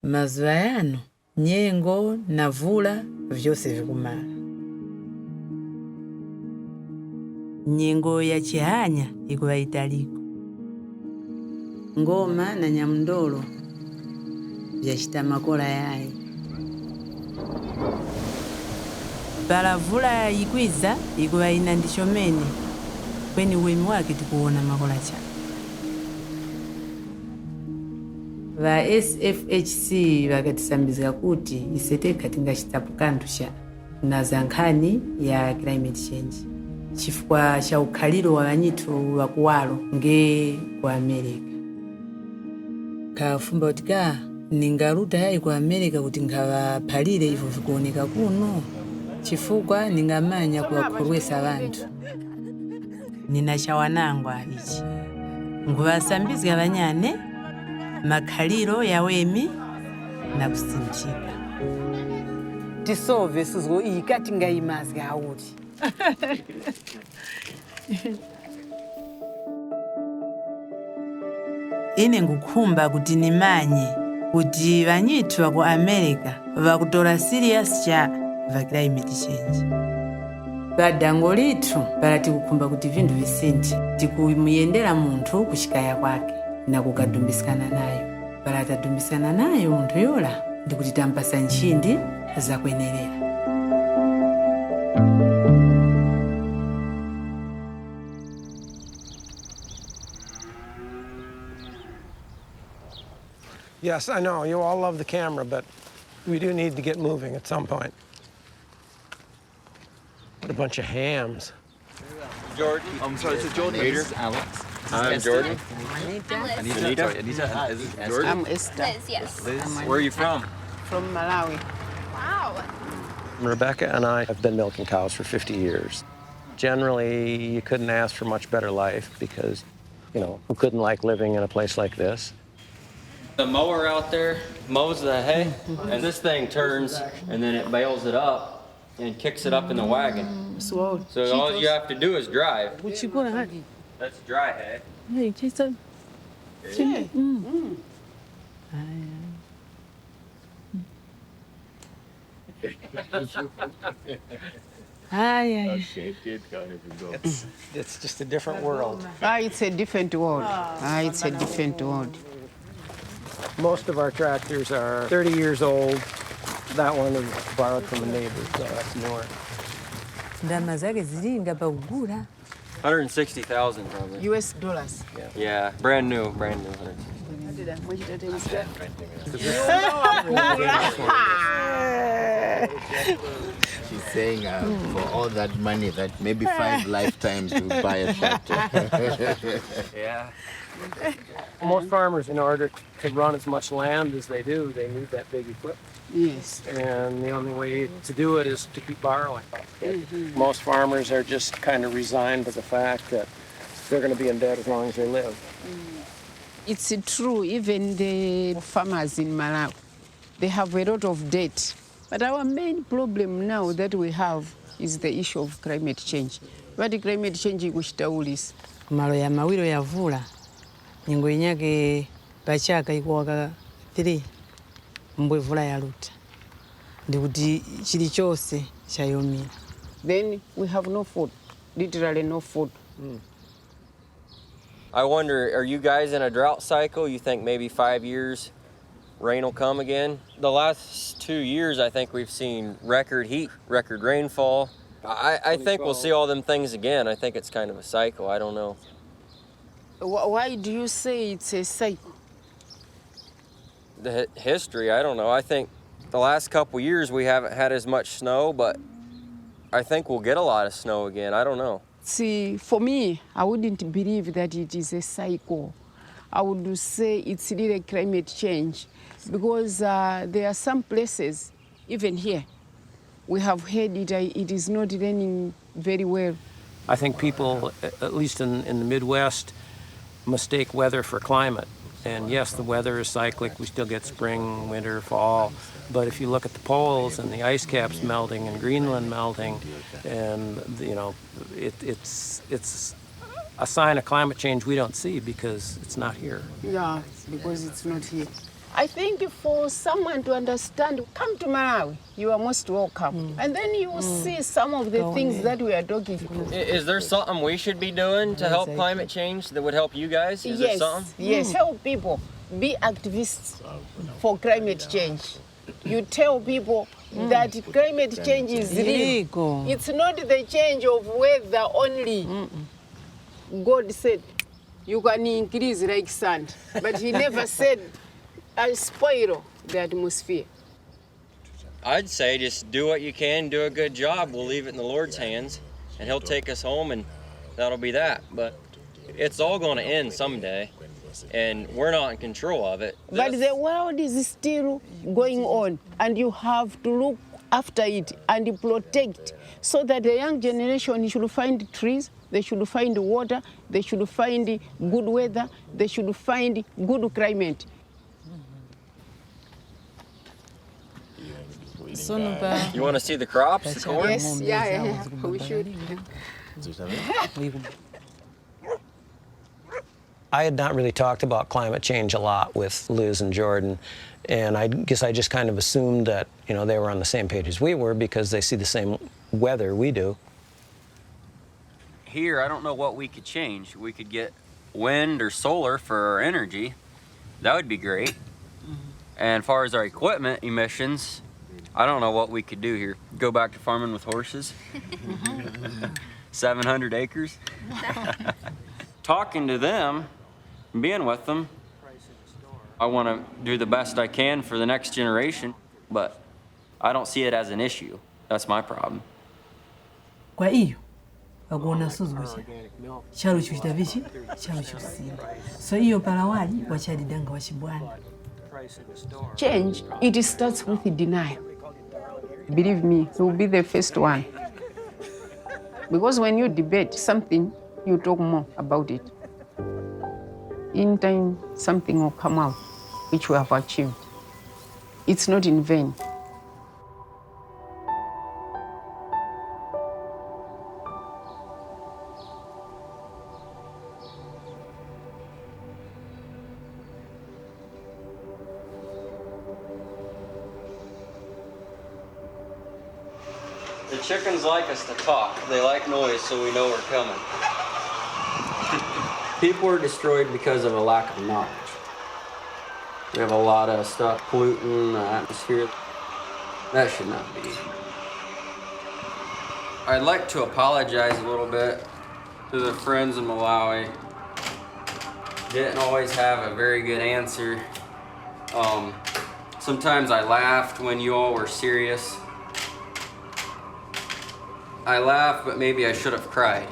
Mazuva yano, nyengo na vula vyose vikumala. Nyengo ya chihanya ikuwa italiko. Ngoma na nyamndolo vyashita makola yae. Bala vula ikwiza ikuwa inandishomene kweni uwemi wake tukuona makola cha. Va SFHC vakatisambizika kuti iseteka tingachitapu kantu na zankhani ya climate change. Chifukwa cha ukhaliro wa vanyitu wakuwalo nge kwa America. Kafumba utika ningaruta yai kwa America kuti nkawaphalire ivo vikuoneka kuno. Chifukwa ningamanya kuwakhurwesa vantu. Ninashawanangwa ichi. Nguvasambizika vanyane makhaliro ya wemi na kusinchika. Tisove suzo ikati ngaimazga hauti. Ine ngukhumba kuti nimanye kuti vanyitu waku America vakutora serious cha va climate change. Badango litu bala tikukhumba kuti vindu visinti tikumuyendera muntu kushikaya kwake na kukadumbisana nayo. Bala atadumbisana nayo muntu yola ndikuti tampasa nchindi za kwenerera. Yes, I know. You all love the camera, but we do need to get moving at some point. What a bunch of hams. Jordan. I'm sorry, this is Jordan. This is Alex. I'm Jordan. Anita. Anita. Is it Jordan? I'm Esther. Liz, yes. Liz. Where are you from? From Malawi. Wow. Rebecca and I have been milking cows for 50 years. Generally, you couldn't ask for much better life because, you know, who couldn't like living in a place like this? The mower out there mows the hay, and this thing turns, and then it bales it up and kicks it up in the wagon. So all you have to do is drive. That's dry hay. It's just a different world. It's a different world. It's a different world. Most of our tractors are 30 years old. That one is borrowed from a neighbor, so that's newer. Ndama zake zilinga pa ugura. 160,000 probably. US dollars. Yeah, brand new. She's saying for all that money, that maybe 5 lifetimes you buy a tractor. Yeah. Most farmers, in order to run as much land as they do, they need that big equipment. Yes. And the only way to do it is to keep borrowing. Most farmers are just kind of resigned to the fact that they're going to be in debt as long as they live. It's true, even the farmers in Malawi, they have a lot of debt. But our main problem now that we have is the issue of climate change. But climate change ikushitaulis. Malo ya mawilo ya vula. Nyengo inyake pachaka ikuwaka 3. Mbwe vula ya luta. Ndikuti chili chose chayomira. Then we have no food, literally no food. I wonder, are you guys in a drought cycle? You think maybe 5 years rain will come again? The last 2 years, I think we've seen record heat, record rainfall. I think we'll see all them things again. I think it's kind of a cycle. I don't know. Why do you say it's a cycle? The history, I don't know. I think the last couple years we haven't had as much snow, but I think we'll get a lot of snow again. I don't know. See, for me, I wouldn't believe that it is a cycle. I would say it's really climate change because there are some places, even here, we have heard it is not raining very well. I think people, at least in the Midwest, mistake weather for climate. And yes, the weather is cyclic. We still get spring, winter, fall. But if you look at the poles and the ice caps melting and Greenland melting, and you know, it's a sign of climate change we don't see because it's not here. Yeah, because it's not here. I think for someone to understand, come to Malawi, you are most welcome. And then you will see some of the things that we are talking about. Is there something we should be doing to help climate change that would help you guys? Is there something? Yes, help people. Be activists for climate change. You tell people that climate change is real. It's not the change of weather only. God said, you can increase like sand, but he never said, I'll spoil the atmosphere. I'd say just do what you can, do a good job. We'll leave it in the Lord's hands, and he'll take us home, and that'll be that. But it's all going to end someday, and we're not in control of it. But the world is still going on, and you have to look after it and protect, so that the young generation should find trees, they should find water, they should find good weather, they should find good climate. You want to see the crops, the corn? Yes, yeah, we should. I had not really talked about climate change a lot with Liz and Jordan, and I guess I just kind of assumed that, you know, they were on the same page as we were because they see the same weather we do. Here, I don't know what we could change. We could get wind or solar for our energy. That would be great. And as far as our equipment emissions, I don't know what we could do here. Go back to farming with horses? 700 acres? Talking to them, being with them, I want to do the best I can for the next generation, but I don't see it as an issue. That's my problem. Kwa hiyo wakuona suzucha chalo chutavichi chalo chusina so hiyo palawali wachadidanga wachibwana. Change, it starts with denial. Believe me, you will be the first one. Because when you debate something, you talk more about it. In time, something will come out which we have achieved. It's not in vain. The chickens like us to talk. They like noise, so we know we're coming. People are destroyed because of a lack of knowledge. We have a lot of stuff polluting the atmosphere. That should not be. I'd like to apologize a little bit to the friends in Malawi. Didn't always have a very good answer. Sometimes I laughed when you all were serious. I laughed, but maybe I should have cried.